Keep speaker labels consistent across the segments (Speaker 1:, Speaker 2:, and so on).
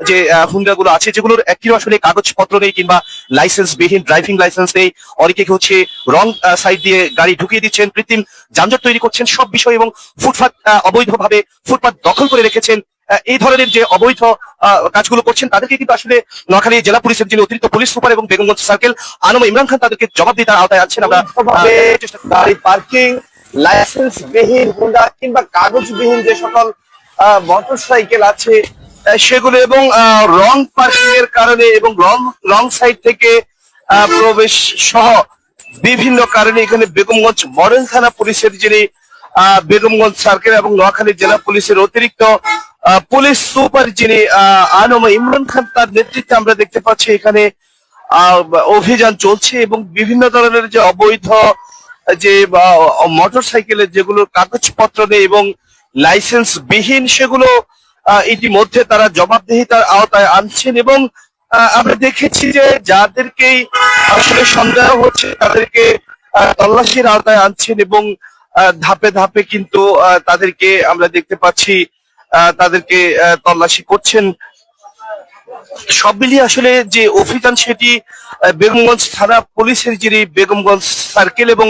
Speaker 1: যে হুন্ডা গুলো আছে যেগুলোর একটিও আসলে কাগজপত্র নেই কিংবা লাইসেন্স বিহীন, ড্রাইভিং লাইসেন্স নেই, অনেকে হচ্ছে রং সাইড দিয়ে গাড়ি ঢুকিয়ে দিচ্ছেন, কৃত্রিম যানজট তৈরি করছেন, সব বিষয় এবং ফুটপাত অবৈধভাবে ফুটপাত দখল করে রেখেছেন, এই ধরনের যে অবৈধ কাজগুলো করছেন তাদেরকে কিন্তু আসলে নোয়াখালী জেলা পুলিশের যিনি অতিরিক্ত পুলিশ সুপার এবং বেগমগঞ্জ সার্কেল আনম ইমরান খান তাদেরকে জবাবদিহিতার আওতায় আনছেন। আমরা
Speaker 2: গাড়ি পার্কিং, লাইসেন্স বিহীন হুন্ডা কিংবা কাগজবিহীন যে সকল মোটরসাইকেল আছে
Speaker 1: সেগুলো এবং রং পার্কিং এর কারণে এবং রং সাইড থেকে প্রবেশ সহ বিভিন্ন কারণে এখানে বেগমগঞ্জ মডেল থানা পুলিশের যিনি বেগমগঞ্জ সার্কেল এবং নোয়াখালী জেলা পুলিশের অতিরিক্ত পুলিশ সুপার যিনি আনম ইমরান খান তার নেতৃত্বে আমরা দেখতে পাচ্ছি এখানে অভিযান চলছে এবং বিভিন্ন ধরনের যে অবৈধ যে মোটর সাইকেলের যেগুলোর কাগজপত্র নেই এবং লাইসেন্স বিহীন সেগুলো ইতিমধ্যে তারা জবাবদিহিতার আওতায় আনছেন এবং আমরা দেখেছি যে যাদেরকেই আসলে সন্দেহ হচ্ছে তাদেরকে তল্লাশির আওতায় আনছেন এবং ধাপে ধাপে কিন্তু তাদেরকে আমরা দেখতে পাচ্ছি তাদেরকে তল্লাশি করছেন। সব মিলিয়ে আসলে যে অভিযান সেটি বেগমগঞ্জ থানা পুলিশের যিনি বেগমগঞ্জ সার্কেল এবং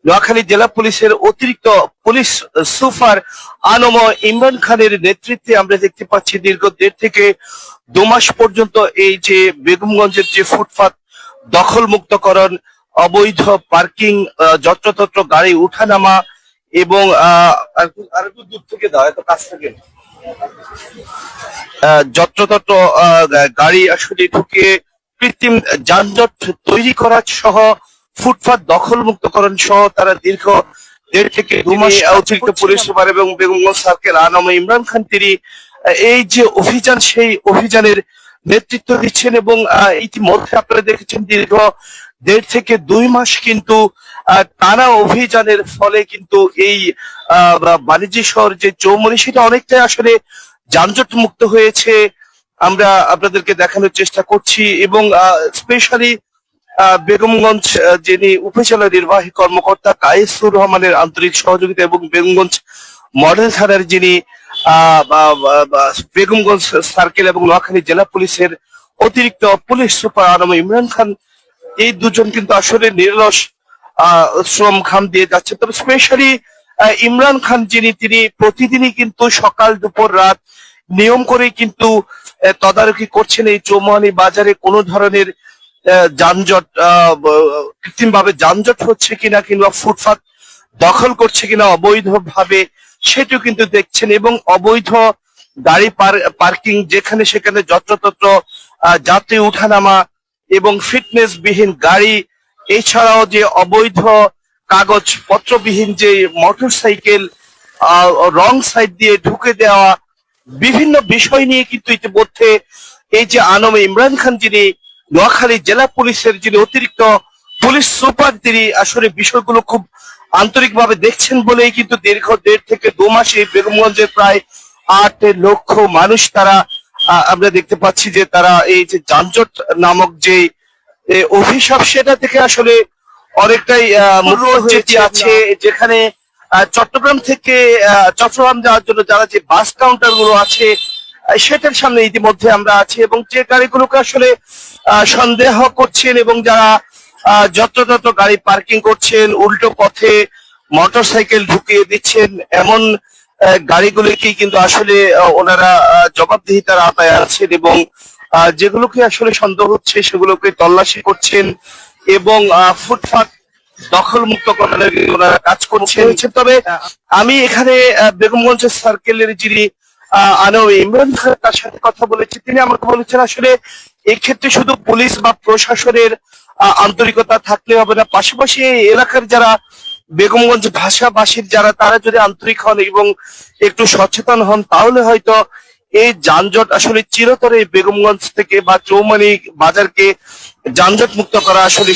Speaker 1: নোয়াখালী জেলা পুলিশের অতিরিক্ত পুলিশ সুপার আনম ইমরান খানের নেতৃত্বে আমরা দেখতে পাচ্ছি দীর্ঘ 1.5 থেকে 2 মাস পর্যন্ত এই যে বেগমগঞ্জের যে ফুটপাত দখল মুক্তকরণ, অবৈধ পার্কিং, যত্রতত্র গাড়ি উঠানামা এবং আরেকটু দূর থেকে দাও, এত কাছ থেকে যত্রতত্র গাড়ি আসলে ঢুকে কৃত্রিম যানজট তৈরি করা সহ ফুটপাত দখল মুক্তকরণ সহ তারা দীর্ঘ 1.5 থেকে 2 মাস অতিরিক্ত পুলিশ সুপার এবং বেগমগঞ্জ সার্কেল আনম ইমরান খান তিনি এই যে অভিযান সেই অভিযানের নেতৃত্ব দিচ্ছেন এবং ইতিমধ্যে আপনারা দেখেছেন দীর্ঘ 1.5 থেকে 2 মাস কিন্তু টানা অভিযানের ফলে কিন্তু এই বাণিজ্য শহর যে চৌমনি সেটা অনেকটাই আসলে যানজট মুক্ত হয়েছে আমরা আপনাদেরকে দেখানোর চেষ্টা করছি এবং স্পেশালি বেগমগঞ্জ যিনি উপজেলা নির্বাহী কর্মকর্তা কায়েসুর রহমানের আন্তরিক সহযোগিতা এবং বেগমগঞ্জ মডেল থানার যিনি বেগমগঞ্জ সার্কেল এবং নোয়াখালী জেলা পুলিশের অতিরিক্ত পুলিশ সুপার আনম ইমরান খান এই দুজন কিন্তু আসলে নিরলস শ্রম ঘাম দিয়ে যাচ্ছে। তবে স্পেশালি ইমরান খান যিনি তিনি প্রতিদিনই কিন্তু সকাল দুপুর রাত নিয়ম করে কিন্তু তদারকি করছেন এই চৌমুহনী বাজারে কোনো ধরনের যানজট কৃত্রিম ভাবে যানজট হচ্ছে কিনা কিংবা ফুটপাত দখল করছে কিনা অবৈধভাবে সেটিও কিন্তু দেখছেন এবং অবৈধ গাড়ি পার্কিং যেখানে সেখানে যত্রতত্র যাত্রী উঠানামা এবং ফিটনেস বিহীন গাড়ি এছাড়াও যে অবৈধ কাগজপত্রবিহীন যে মোটরসাইকেল রং সাইড দিয়ে ঢুকে দেওয়া বিভিন্ন বিষয় নিয়ে কিন্তু ইতিমধ্যে এই যে আনম ইমরান খান যিনি নোয়াখালী জেলা পুলিশের যিনি অতিরিক্ত পুলিশ সুপার তিনি আসলে বিষয়গুলো খুব আন্তরিকভাবে দেখছেন বলেই কিন্তু দীর্ঘ 1.5 থেকে 2 মাসে বেগমগঞ্জের প্রায় 8 লক্ষ মানুষ তারা আমরা দেখতে পাচ্ছি যে তারা এই যে যানজট নামক যে অভিশাপ সেটা থেকে আসলে অনেকটাই মুক্ত আছে। যেখানে চট্টগ্রাম থেকে চট্টগ্রাম যাওয়ার জন্য যারা যে বাস কাউন্টার গুলো আছে সেটার সামনে ইতিমধ্যে আমরা আছি এবং যে গাড়িগুলোকে আসলে সন্দেহ করছেন এবং যারা যত্রতত্র গাড়ি পার্কিং করছেন, উল্টো পথে মোটরসাইকেল ঢুকিয়ে দিচ্ছেন, এমন গাড়িগুলিকে কিন্তু আসলে ওনারা জবাবদিহিতার আওতায় আছেন এবং যেগুলোকে আসলে সন্দেহ হচ্ছে সেগুলোকে তল্লাশি করছেন এবং ফুটপাত দখল মুক্ত করার ওনারা কাজ করছেন। তবে আমি এখানে বেগমগঞ্জ সার্কেলের যিনি আনম ইমরান খান তার সাথে কথা বলেছি, তিনি আমাকে বলেছেন আসলে এক্ষেত্রে শুধু পুলিশ বা প্রশাসনের আন্তরিকতা থাকলে হবে না, পাশাপাশি এই এলাকার যারা বেগমগঞ্জ ভাষাভাষীর যারা তারা যদি আন্তরিক হন এবং একটু সচেতন হন তাহলে হয়তো এই যানজট আসলে চিরতরে বেগমগঞ্জ থেকে বা চৌমুহনী বাজারকে যানজট মুক্ত করা আসলে